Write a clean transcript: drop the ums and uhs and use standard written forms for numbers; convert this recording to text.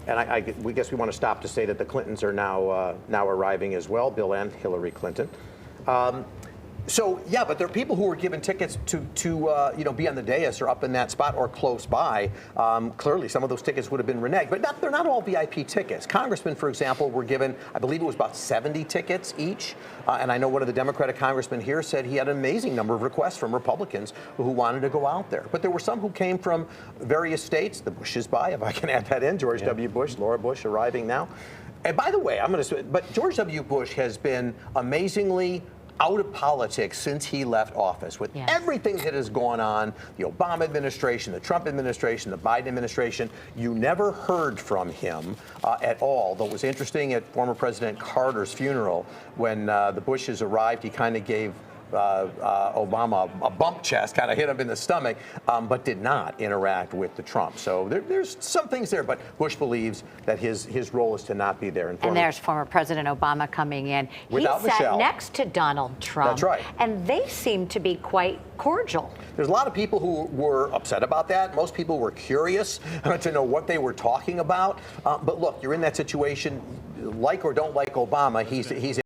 and we guess we want to stop to say that the Clintons are now arriving as well, Bill and Hillary Clinton. So yeah, but there are people who were given tickets to be on the dais or up in that spot or close by. Clearly, some of those tickets would have been reneged, but they're not all VIP tickets. Congressmen, for example, were given, I believe it was about 70 tickets each. And I know one of the Democratic congressmen here said he had an amazing number of requests from Republicans who wanted to go out there. But there were some who came from various states. The Bushes by, if I can add that in, George W. Bush, Laura Bush arriving now. And by the way, but George W. Bush has been amazingly out of politics since he left office. With everything that has gone on, the Obama administration, the Trump administration, the Biden administration, you never heard from him at all. Though it was interesting at former President Carter's funeral, when the Bushes arrived, he kind of gave Obama a bump chest, kind of hit him in the stomach, but did not interact with the Trump. So there's some things there, but Bush believes that his role is to not be there. And there's former President Obama coming in. Without he sat Michelle. next to Donald Trump. That's right. And they seem to be quite cordial. There's a lot of people who were upset about that. Most people were curious to know what they were talking about. But look, you're in that situation, like or don't like Obama, he's